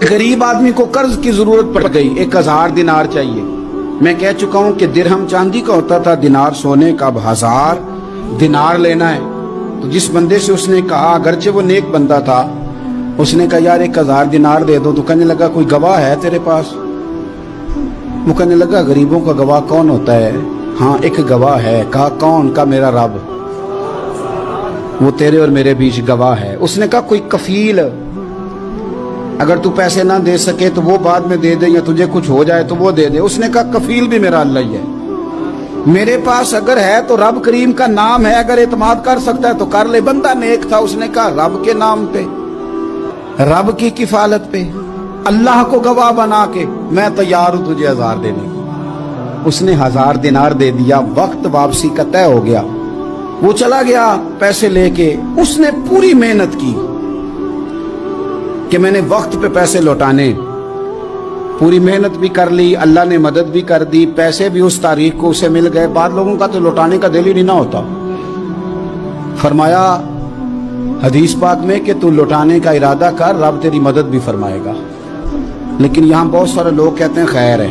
गरीब आदमी को कर्ज की जरूरत पड़ गई, 1000 दिनार चाहिए। मैं कह चुका हूं कि दिरहम चांदी का होता था, दिनार सोने का। अब 1000 दिनार लेना है। तो जिस बंदे से उसने कहा, अगरचे वो नेक बंदा था, उसने कहा यार 1000 दिनार दे दो। तो कहने लगा कोई गवाह है तेरे पास? वो कहने लगा गरीबों का गवाह कौन होता है? हाँ एक गवाह है। कहा कौन? का मेरा रब, वो तेरे और मेरे बीच गवाह है। उसने कहा कोई कफील, अगर तू पैसे ना दे सके तो वो बाद में दे दे, या तुझे कुछ हो जाए तो वो दे दे। उसने कहा कफील भी मेरा अल्लाह ही है। मेरे पास अगर है तो रब करीम का नाम है, अगर एतमाद कर सकता है तो कर ले। बंदा नेक था, उसने कहा रब के नाम पे, रब की किफालत पे, अल्लाह को गवाह बना के मैं तैयार हूं तुझे 1000 देने को। उसने 1000 दिनार दे दिया। वक्त वापसी का तय हो गया। वो चला गया पैसे लेके। उसने पूरी मेहनत की कि मैंने वक्त पे पैसे लौटाने, पूरी मेहनत भी कर ली, अल्लाह ने मदद भी कर दी, पैसे भी उस तारीख को उसे मिल गए। बाद लोगों का तो लौटाने का दिल ही नहीं ना होता। फरमाया हदीस पाक में कि तू लौटाने का इरादा कर, रब तेरी मदद भी फरमाएगा। लेकिन यहाँ बहुत सारे लोग कहते हैं खैर है,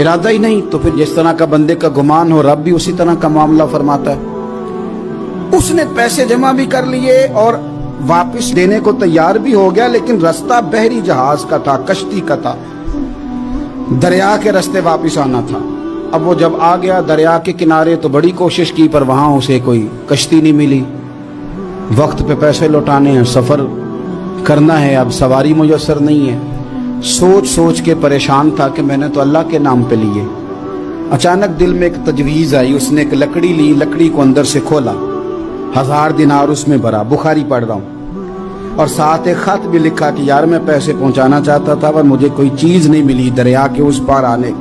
इरादा ही नहीं। तो फिर जिस तरह का बंदे का गुमान हो, रब भी उसी तरह का मामला फरमाता है। उसने पैसे जमा भी कर लिए और वापस देने को तैयार भी हो गया, लेकिन रास्ता बहरी जहाज का था, कश्ती का था, दरिया के रास्ते वापस आना था। अब वो जब आ गया दरिया के किनारे तो बड़ी कोशिश की, पर वहां उसे कोई कश्ती नहीं मिली। वक्त पे पैसे लौटाने हैं, सफर करना है, अब सवारी मुयस्सर नहीं है। सोच सोच के परेशान था कि मैंने तो अल्लाह के नाम पे लिए। अचानक दिल में एक तजवीज आई। उसने एक लकड़ी ली, लकड़ी को अंदर से खोला, 1000 दिनार उसमें भरा। बुखारी पढ़ रहा हूं, और साथ एक खत भी लिखा कि यार मैं पैसे पहुंचाना चाहता था पर मुझे कोई चीज नहीं मिली दरिया के उस पार आने,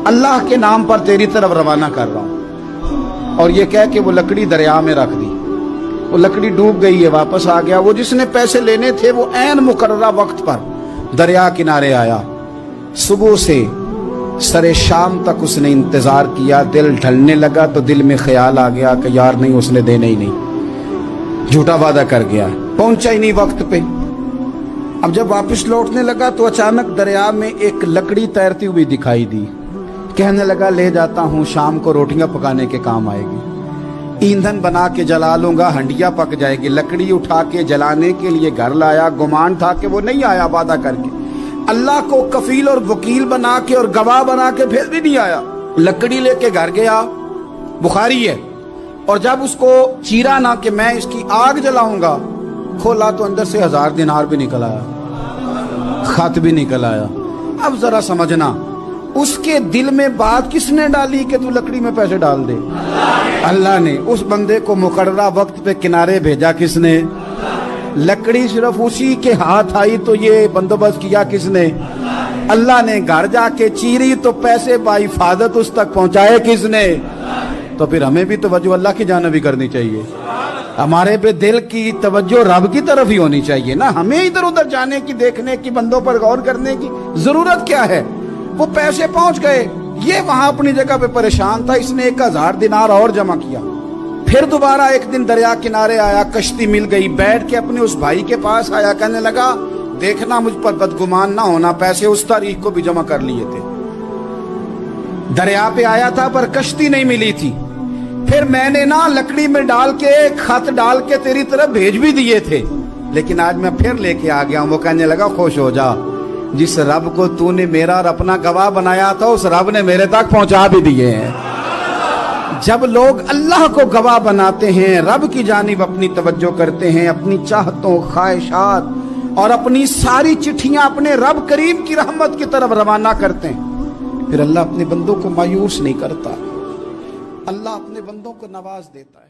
अल्लाह के नाम पर तेरी तरफ रवाना कर रहा हूं। और ये कह के वो लकड़ी दरिया में रख दी। वो लकड़ी डूब गई है, वापस आ गया। वो जिसने पैसे लेने थे वो ऐन मुकर्ररा वक्त पर दरिया किनारे आया। सुबह से सरे शाम तक उसने इंतजार किया। दिल ढलने लगा तो दिल में ख्याल आ गया कि यार नहीं, उसने देने ही नहीं, झूठा वादा कर गया, पहुंचा ही नहीं वक्त पे। अब जब वापस लौटने लगा तो अचानक दरिया में एक लकड़ी तैरती हुई दिखाई दी। कहने लगा ले जाता हूं, शाम को रोटियां पकाने के काम आएगी, ईंधन बना के जला लूंगा, हंडिया पक जाएगी। लकड़ी उठा के जलाने के लिए घर लाया। गुमान था कि वो नहीं आया वादा करके, अल्लाह को कफील और वकील बना के और गवाह बना के फिर भी नहीं आया। लकड़ी लेके घर गया, बुखारी है। और जब उसको चीरा ना कि मैं इसकी आग जलाऊंगा, खोला तो अंदर से 1000 दिनार भी निकल आया, खत भी निकल आया। अब जरा समझना, उसके दिल में बात किसने डाली कि तू लकड़ी में पैसे डाल दे? अल्लाह ने। उस बंदे को मुकर्ररा वक्त पे किनारे भेजा किसने? लकड़ी सिर्फ उसी के हाथ आई तो ये बंदोबस्त किया किसने? अल्लाह ने। घर जाके चीरी तो पैसे बाहिफाजत उस तक पहुंचाए किसने? तो फिर हमें भी तवज्जो अल्लाह की जानिब भी करनी चाहिए। हमारे पे दिल की तवज्जो रब की तरफ ही होनी चाहिए ना। हमें इधर उधर जाने की, देखने की, बंदों पर गौर करने की जरूरत क्या है? वो पैसे पहुंच गए, ये वहां अपनी जगह पे परेशान था। इसने 1000 दिनार और जमा किया। फिर दोबारा एक दिन दरिया किनारे आया, कश्ती मिल गई, बैठ के अपने उस भाई के पास आया। कहने लगा देखना मुझ पर बदगुमान ना होना, पैसे उस तारीख को भी जमा कर लिए थे। दरिया पे आया था पर कश्ती नहीं मिली थी। फिर मैंने ना लकड़ी में डाल के, खत डाल के तेरी तरफ भेज भी दिए थे, लेकिन आज मैं फिर लेके आ गया हूं। वो कहने लगा खुश हो जा, जिस रब को तूने मेरा और अपना गवाह बनाया था उस रब ने मेरे तक पहुंचा भी दिए हैं। जब लोग अल्लाह को गवाह बनाते हैं, रब की जानिब अपनी तवज्जो करते हैं, अपनी चाहतों, ख्वाहिशात और अपनी सारी चिट्ठियां अपने रब करीम की रहमत की तरफ रवाना करते हैं, फिर अल्लाह अपने बंदों को मायूस नहीं करता। अल्लाह अपने बंदों को नवाज देता है।